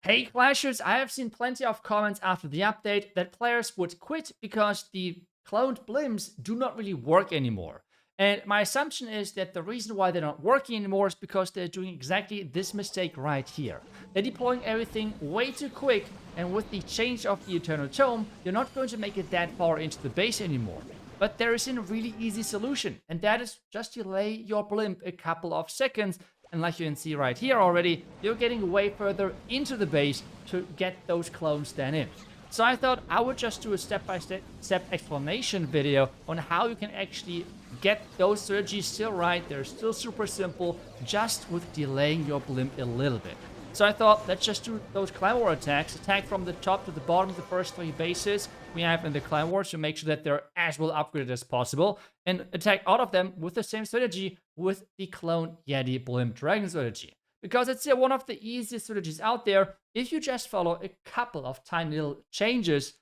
Hey Clashers, I have seen plenty of comments after the update that players would quit because the cloned blimps do not really work anymore. And my assumption is that the reason why they're not working anymore is because they're doing exactly this mistake right here. They're deploying everything way too quick, and with the change of the Eternal Tome, you're not going to make it that far into the base anymore. But there is a really easy solution, and that is just delay your blimp a couple of seconds. And like you can see right here already, you're getting way further into the base to get those clones then in. So I thought I would just do a step-by-step explanation video on how you can actually get those strategies still right. They're still super simple, just with delaying your blimp a little bit. So I thought, let's just do those clan war attacks. Attack from the top to the bottom of the first 3 bases we have in the clan wars to make sure that they're as well upgraded as possible. And attack out of them with the same strategy with the clone Yeti Blimp Dragon strategy. Because it's one of the easiest strategies out there if you just follow a couple of tiny little changes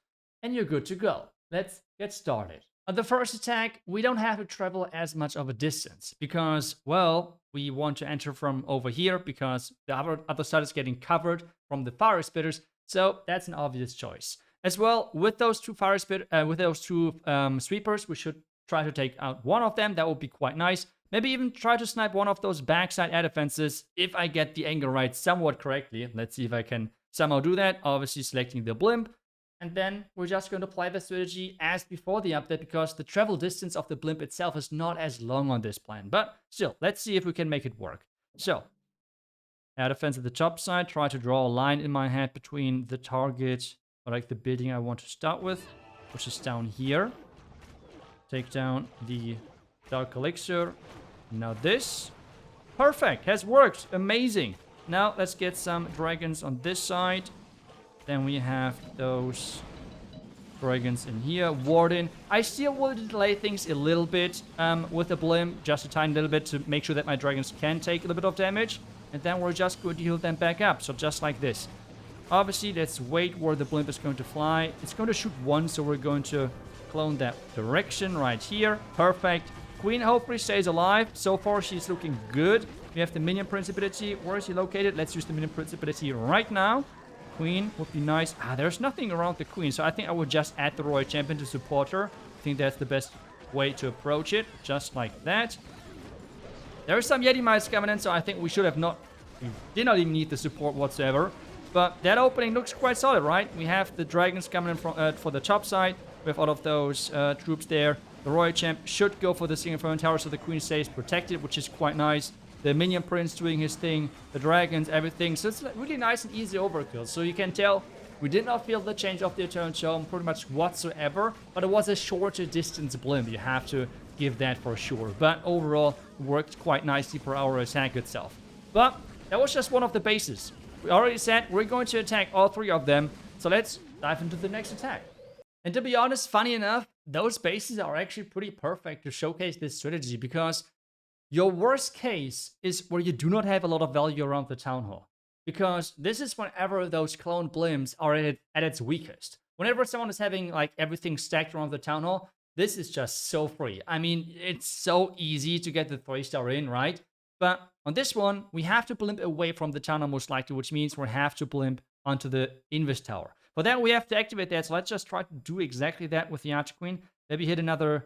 and you're good to go. Let's get started. On the first attack, we don't have to travel as much of a distance because, well, we want to enter from over here because the other side is getting covered from the fire spitters, so that's an obvious choice. As well, with those two sweepers, we should try to take out one of them. That would be quite nice. Maybe even try to snipe one of those backside air defenses if I get the angle right somewhat correctly. Let's see if I can somehow do that. Obviously selecting the blimp. And then we're just going to apply the strategy as before the update because the travel distance of the blimp itself is not as long on this plan. But still, let's see if we can make it work. So, air defense at the top side. Try to draw a line in my head between the target, or like the building I want to start with, which is down here. Take down the Dark Elixir. Now this. Perfect. Has worked. Amazing. Now let's get some dragons on this side. Then we have those dragons in here. Warden. I still will delay things a little bit with the blimp. Just a tiny little bit to make sure that my dragons can take a little bit of damage. And then we're just going to heal them back up. So just like this. Obviously, let's wait where the blimp is going to fly. It's going to shoot once, so we're going to clone that direction right here. Perfect. Queen hopefully stays alive. So far, she's looking good. We have the minion principality. Where is he located? Let's use the minion principality right now. Queen would be nice. There's nothing around the queen, so I think I would just add the royal champion to support her. I think that's the best way to approach it, just like that. There are some Yeti mice coming in, so I think we should have not... We did not even need the support whatsoever. But that opening looks quite solid, right? We have the dragons coming in for the top side. We have all of those troops there. The royal champ should go for the single front tower, so the queen stays protected, which is quite nice. The minion prince doing his thing, the dragons, everything. So it's really nice and easy overkill. So you can tell we did not feel the change of the Eternal Tome pretty much whatsoever, but it was a shorter distance blimp. You have to give that for sure. But overall, it worked quite nicely for our attack itself. But that was just one of the bases. We already said we're going to attack all 3 of them. So let's dive into the next attack. And to be honest, funny enough, those bases are actually pretty perfect to showcase this strategy because your worst case is where you do not have a lot of value around the town hall. Because this is whenever those clone blimps are at its weakest. Whenever someone is having like everything stacked around the town hall, this is just so free. I mean, it's so easy to get the 3-star in, right? But on this one, we have to blimp away from the town hall most likely, which means we have to blimp onto the Invest Tower. For that, we have to activate that, so let's just try to do exactly that with the Archqueen. Maybe hit another...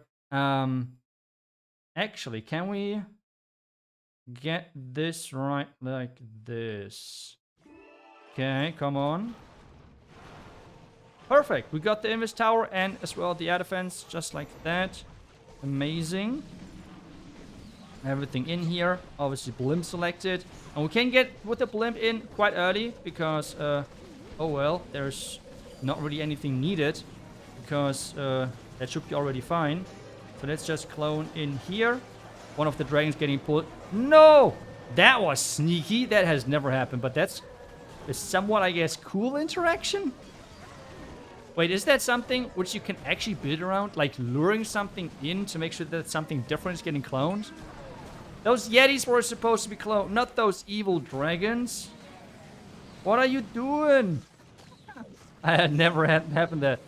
Actually, can we get this right like this? Okay, come on. Perfect. We got the Invest Tower and as well the air defense, just like that. Amazing. Everything in here. Obviously, blimp selected. And we can get with the blimp in quite early because, oh well, there's not really anything needed because that should be already fine. So let's just clone in here. One of the dragons getting pulled. No! That was sneaky. That has never happened, but that's a somewhat, I guess, cool interaction. Wait, is that something which you can actually build around? Like luring something in to make sure that something different is getting cloned? Those Yetis were supposed to be cloned, not those evil dragons. What are you doing? I had never had happened that.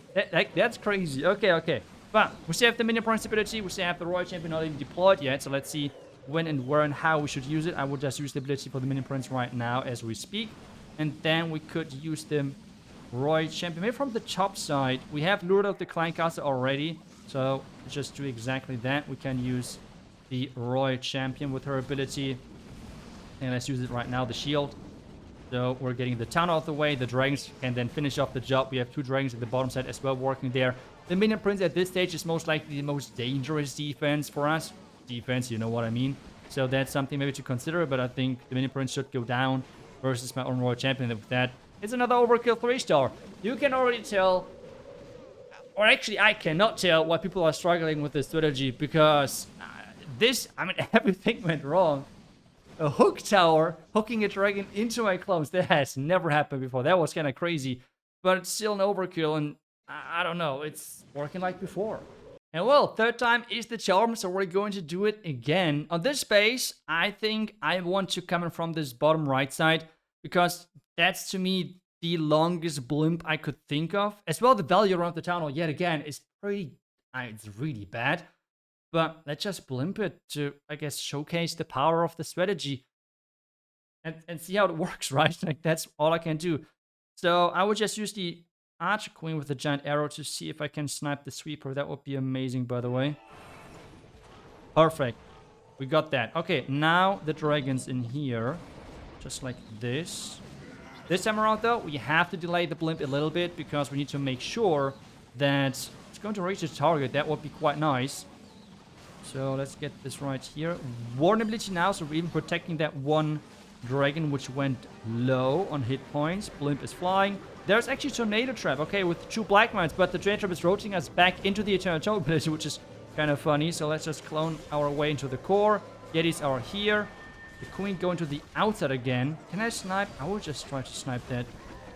That's crazy. Okay. But we still have the minion principality. We still have the royal champion not even deployed yet. So let's see when and where and how we should use it. I will just use the ability for the minion prince right now as we speak. And then we could use them Roy Champion. Maybe from the top side. We have lured out the Kleinkasse already. So just do exactly that. We can use the Roy Champion with her ability. And let's use it right now, the shield. So we're getting the town out of the way. The dragons can then finish off the job. We have 2 dragons at the bottom side as well working there. The Minion Prince at this stage is most likely the most dangerous defense for us. Defense, you know what I mean. So that's something maybe to consider. But I think the Minion Prince should go down versus my own Royal Champion. And with that, it's another overkill 3-star. You can already tell, or actually I cannot tell why people are struggling with this strategy. Because everything went wrong. A hook tower hooking a dragon into my clones. That has never happened before. That was kind of crazy. But it's still an overkill. And I don't know. It's working like before. And well, 3rd time is the charm. So we're going to do it again. On this base, I think I want to come in from this bottom right side. Because that's to me the longest blimp I could think of. As well, the value around the town hall yet again is it's really bad. But let's just blimp it to, I guess, showcase the power of the strategy. And see how it works, right? Like, that's all I can do. So I would just use the Archer Queen with the giant arrow to see if I can snipe the sweeper. That would be amazing, by the way. Perfect. We got that. Okay, now the dragons in here. Just like this. This time around, though, we have to delay the blimp a little bit because we need to make sure that it's going to reach its target. That would be quite nice. So let's get this right here. Vulnerability now, so we're even protecting that one dragon which went low on hit points. Blimp is flying. There's actually Tornado Trap, okay, with 2 Black Mines, but the Tornado Trap is rotating us back into the Eternal Tome ability, which is kind of funny. So let's just clone our way into the core. Yetis are here. The Queen going to the outside again. Can I snipe? I will just try to snipe that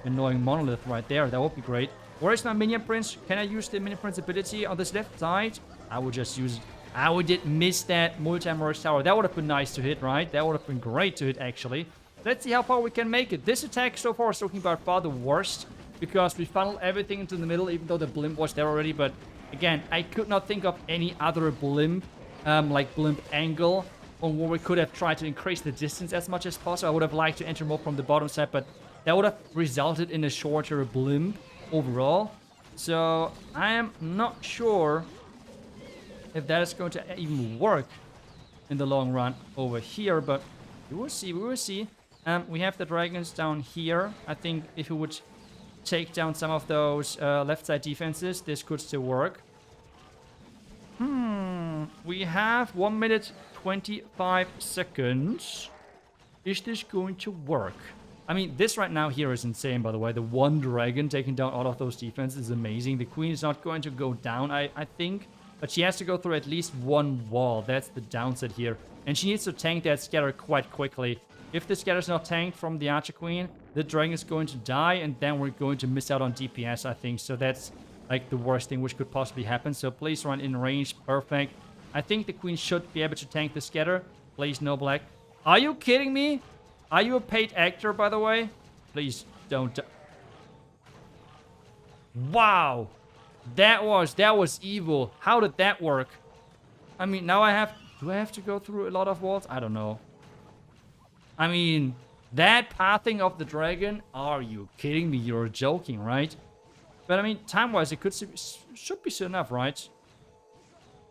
annoying monolith right there. That would be great. Where is my Minion Prince? Can I use the Minion Prince ability on this left side? I will just use it. I did miss that multi-merge tower. That would have been nice to hit, right? That would have been great to hit, actually. Let's see how far we can make it. This attack so far is looking by far the worst because we funneled everything into the middle, even though the blimp was there already. But again, I could not think of any other blimp, like blimp angle, on where we could have tried to increase the distance as much as possible. I would have liked to enter more from the bottom side, but that would have resulted in a shorter blimp overall. So I am not sure if that is going to even work in the long run over here, but we will see, we will see. We have the dragons down here. I think if we would take down some of those left side defenses, this could still work. We have 1 minute 25 seconds. Is this going to work? I mean, this right now here is insane, by the way. The one dragon taking down all of those defenses is amazing. The queen is not going to go down, I think. But she has to go through at least one wall. That's the downside here. And she needs to tank that scatter quite quickly. If the scatter is not tanked from the Archer Queen, the dragon is going to die. And then we're going to miss out on DPS, I think. So that's like the worst thing which could possibly happen. So please run in range. Perfect. I think the queen should be able to tank the scatter. Please, no black. Are you kidding me? Are you a paid actor, by the way? Please don't. Wow. That was evil. How did that work? I mean, now do I have to go through a lot of walls? I don't know. I mean, that pathing of the dragon? Are you kidding me? You're joking, right? But I mean, time-wise, it should be soon enough, right?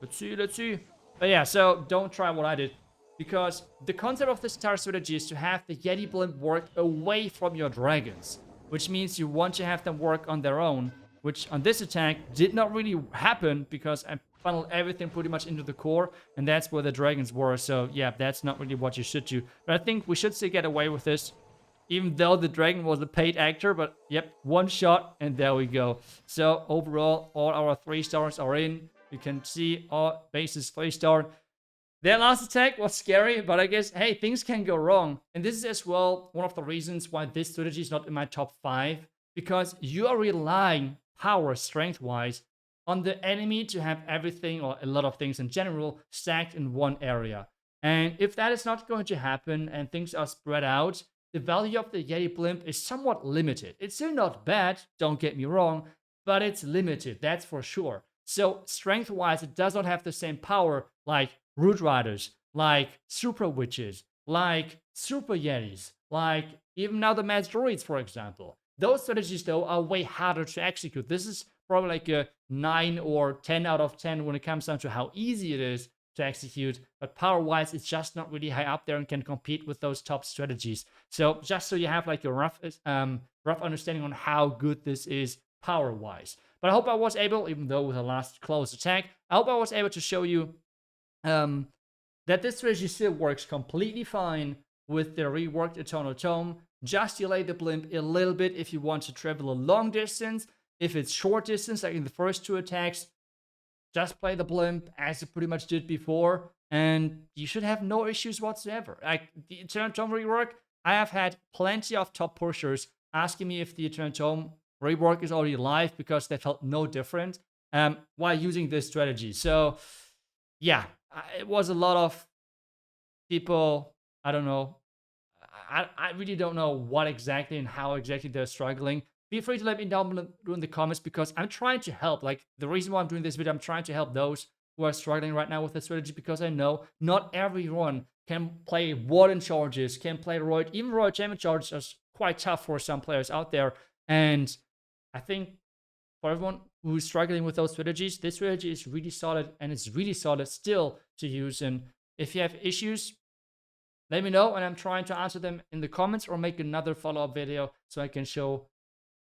Let's see. But yeah, so don't try what I did. Because the concept of this entire strategy is to have the Yeti blimp work away from your dragons. Which means you want to have them work on their own. Which on this attack did not really happen because I funneled everything pretty much into the core. And that's where the dragons were. So yeah, that's not really what you should do. But I think we should still get away with this. Even though the dragon was a paid actor. But yep, one shot and there we go. So overall, all our 3 stars are in. You can see all bases 3-star. Their last attack was scary, but I guess, hey, things can go wrong. And this is as well one of the reasons why this strategy is not in my top 5. Because you are relying power, strength-wise, on the enemy to have everything, or a lot of things in general, stacked in one area. And if that is not going to happen and things are spread out, the value of the Yeti blimp is somewhat limited. It's still not bad, don't get me wrong, but it's limited, that's for sure. So strength-wise, it does not have the same power like Root Riders, like Super Witches, like Super Yetis, like Even now the mass droids, for example. Those strategies, though, are way harder to execute. This is probably like a 9 or 10 out of 10 when it comes down to how easy it is to execute. But power-wise, it's just not really high up there and can compete with those top strategies. So just so you have like a rough understanding on how good this is power-wise. But I hope I was able, even though with the last close attack, I hope I was able to show you that this strategy still works completely fine with the reworked Eternal Tome. Just delay the blimp a little bit if you want to travel a long distance. If it's short distance, like in the first 2 attacks, just play the blimp as you pretty much did before, and you should have no issues whatsoever. Like the Eternal Tome rework, I have had plenty of top pushers asking me if the Eternal Tome rework is already live because they felt no different while using this strategy. So yeah, it was a lot of people, I don't know, I really don't know what exactly and how exactly they're struggling. Feel free to let me down below in the comments because I'm trying to help. Like, the reason why I'm doing this video, I'm trying to help those who are struggling right now with the strategy because I know not everyone can play Warden charges, can play Roid. Even Roid Champion charges are quite tough for some players out there. And I think for everyone who's struggling with those strategies, this strategy is really solid and it's really solid still to use. And if you have issues, let me know and I'm trying to answer them in the comments or make another follow-up video so I can show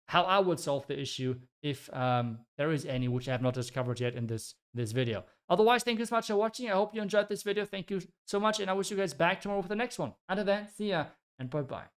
how I would solve the issue if there is any, which I have not discovered yet in this video. Otherwise, thank you so much for watching. I hope you enjoyed this video. Thank you so much, and I wish you guys back tomorrow with the next one. Until then, see ya, and bye-bye.